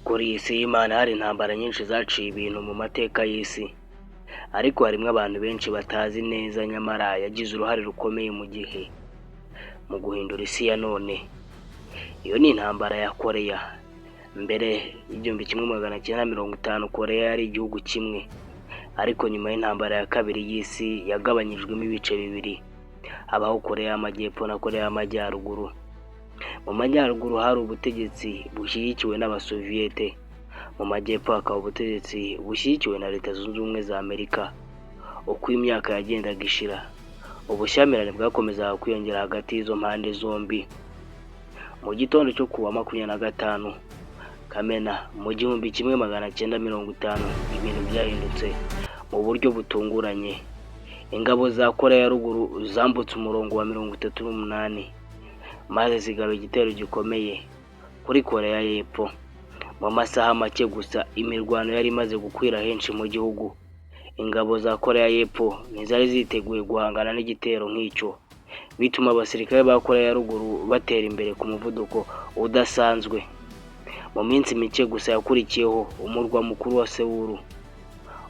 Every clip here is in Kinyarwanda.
Kuri iyi si y'Imana hari intambara nyinshi zaciye ibintu mu mateka y'isi, ariko harimwo abantu benshi batazi neza nyamara yagize uruhare rukomeye mu guhindura isi ya none. Iyo ni intambara ya Koreya. Mbere y'1950 Koreya yari igihugu kimwe, ariko nyuma y'intambara ya kabiri y'isi yagabanyijwemo ibice bibiri, habaho Koreya y'Amajyepfo na Koreya y'Amajyaruguru. Mu majyaruguru hari ubutegetsi bushyigikiwe n'Abasoviyete, mu majyepfo hakaba ubutegetsi bushyigikiwe na Leta Zunze Ubumwe za Amerika. Uko imyaka yagendaga ishira, ubushyamirane bwakomezaga kwiyongera hagati y'izo mpande zombi. Mu gitondo cyo kuwa 25 Kamena mu 1950 ibintu byahindutse mu buryo butunguranye. Ingabo za Koreya ya ruguru zambutse umurongo wa 38 maze zigaba igitero gikomeye kuri Koreya y'Epfo. Mu masaha make gusa imirwano yari imaze gukwira henshi mu gihugu. Ingabo za Koreya y'Epfo ntizari ziteguye guhangana n'igitero nk'icyo, bituma abasirikare ba Koreya ya ruguru batera imbere ku muvuduko udasanzwe. Mu minsi mike gusa yakurikiyeho, umurwa mukuru wa Seoul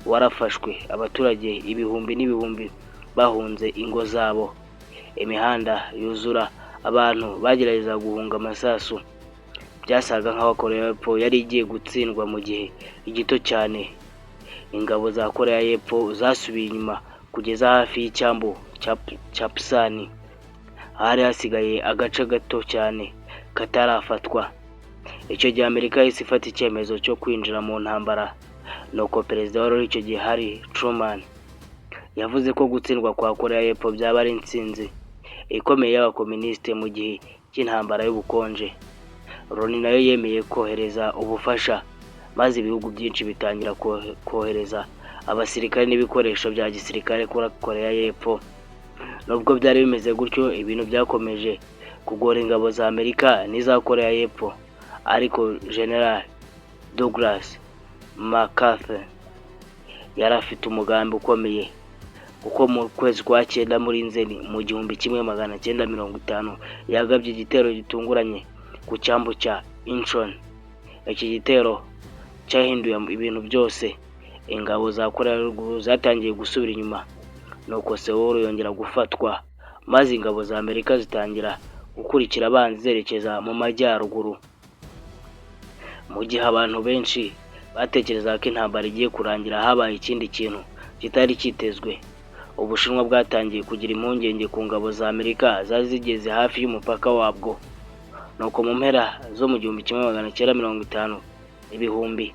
warafashwe, abaturage ibihumbi n'ibihumbi bahunze ingo zabo, imihanda yuzura, abantu bagerageza guhunga amasasu. Byasaga nk'aho Koreya y'Epfo yari igiye gutsindwa mu gihe gito cyane. Ingabo za Koreya y'Epfo zasubiye inyuma kugeza hafi y'icyambu cya Pusan. Hari hasigaye agace gato cyane katarafatwa. Icyo gihe Amerika yahise ifata icyemezo cyo kwinjira mu ntambara, nuko perezida wari icyo gihe Harry Truman yavuze ko gutsindwa kwa Koreya y'Epfo byaba ari intsinzi ikomeye y'abakomunisite mu gihe cy'intambara y'ubukonje. Loni nayo yemeye kohereza ubufasha, maze ibihugu byinshi bitangira kohereza abasirikare n'ibikoresho bya gisirikare kuri Koreya y'Epfo. Nubwo byari bimeze gutyo, ibintu byakomeje kugora ingabo za Amerika n'iza Koreya y'Epfo, ariko General Douglas MacArthur yari afite umugambi ukomeye, kuko mu kwezi kwa 9 muri Nzeri mu 1950 yagabye igitero gitunguranye ku cyambu cya Incheon. Iki gitero cyahinduye ibintu byose. Ingabo za Koreya ya ruguru zatangiye gusubira inyuma, nuko Seoul yongera gufatwa, maze ingabo za Amerika zitangira gukurikira abanzi zerekeza mu majyaruguru. Mu gihe abantu benshi batekerezaga ko intambara igiye kurangira, habaye ikindi kintu kitari kitezwe. Ubushinwa bwatangiye kugira impungenge ku ngabo za Amerika zari zigeze hafi y'umupaka wabwo, nuko mu mpera zo mu 1950 ibihumbi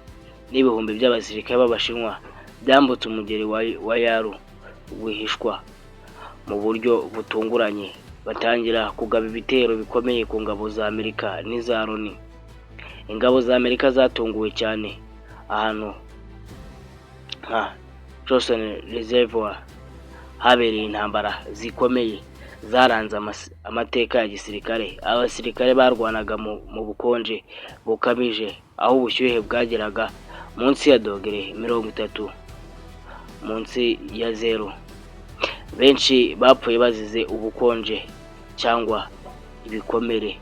n'ibihumbi by'abasirikare b'Abashinwa byambutse umugeri wa Yalu wihishwa mu buryo butunguranye, batangira kugaba ibitero bikomeye ku ngabo za Amerika n'iza Loni. Ingabo za Amerika zatunguwe cyane ahantu nka Johnson Reservoir habereye intambara zikomeye zaranze amateka ya gisirikare. Abasirikare barwanaga mu bukonje bukabije, aho ubushyuhe bwageraga munsi ya dogere 30, munsi ya 0. Benshi bapfuye bazize ubukonje cyangwa ibikomere.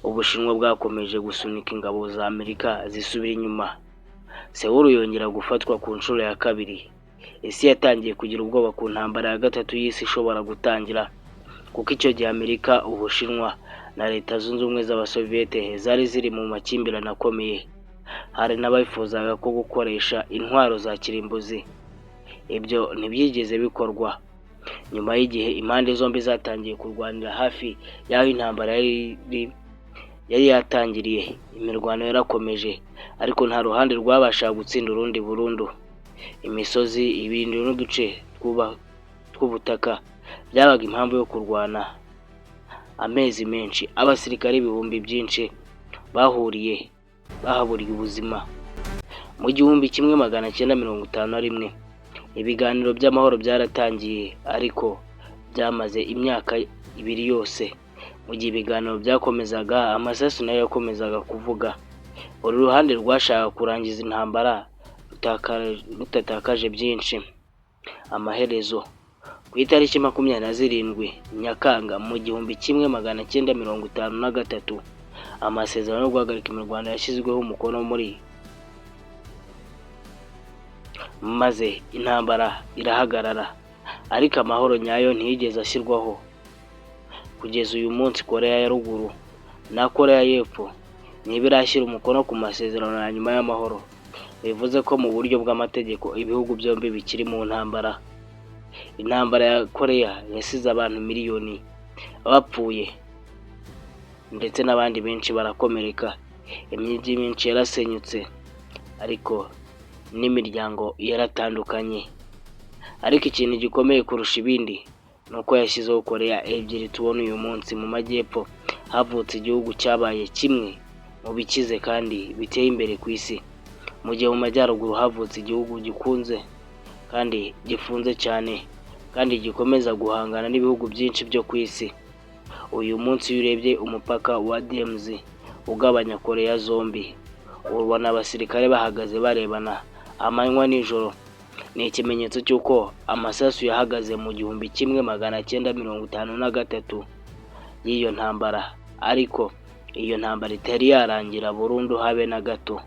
Ubushinwa bwakomeje gusunika ingabo za Amerika zisubira inyuma. Seoul yongera gufatwa ku nshuro ya kabiri. Isi yatangiye kugira ubwoba ku ntambara ya gatatu y'isi ishobora gutangira, kuko icyo gihe Amerika, Ubushinwa na Leta Zunze Ubumwe z'Abasoviyete zari ziri mu makimbirane akomeye. Hari n'abifuzaga ko gukoresha intwaro za kirimbuzi. Ibyo ntibyigeze bikorwa. Nyuma y'igihe impande zombi zatangiye kurwanira hafi y'aho intambara yari yatangiriye, imirwano yarakomeje, ariko nta ruhande rwabasha gutsinda urundi burundu. Imisozi, ibindi n'uduce tw'ubutaka byabaga impamvu yo kurwana amezi menshi. Abasirikare ibihumbi byinshi bahaburiye ubuzima. Mu 1951 ibiganiro by'amahoro byaratangiye, ariko byamaze imyaka 2 yose. Mu gihe ibiganiro byakomezaga, amasasu nayo yakomezaga kuvuga. Buri ruhande rwashaka kurangiza intambara rutatakaje byinshi. Amaherezo ku itariki 27 Nyakanga mu 1953 amasezerano yo guhagarika imirwano yashyizweho umukono muri maze intambara irahagarara, ariko amahoro nyayo ntiyigeze ashyirwaho. Kugeza uyu munsi Korea ya ruguru na Korea y'epfo ntibirashyira umukono ku masezerano ya nyuma y'amahoro, bivuze ko mu buryo bw'amategeko ibihugu byombi bikiri mu ntambara. Intambara ya Korea yasize abantu miliyoni bapfuye ndetse n'abandi benshi barakomereka, imijyi myinshi yarasenyutse, ariko n'imiryango yaratandukanye. Ariko ikintu gikomeye kurusha ibindi ni uko yashyizeho Korea ebyiri tubona uyu munsi. Mu majyepfo havutse igihugu cyabaye kimwe mu bikize kandi biteye imbere ku isi, mu gihe mu majyaruguru havutse igihugu gikunze kandi gifunze cyane kandi gikomeza guhangana n'ibihugu byinshi byo ku isi. Uyu munsi iyo urebye umupaka wa DMZ ugabanya Korea zombi, ubona abasirikare bahagaze barebana amanywa nijoro. Ni ikimenyetso cy'uko amasasu yahagaze mu 1953 y'iyo ntambara, ariko iyo ntambara itari yarangira burundu habe na gato.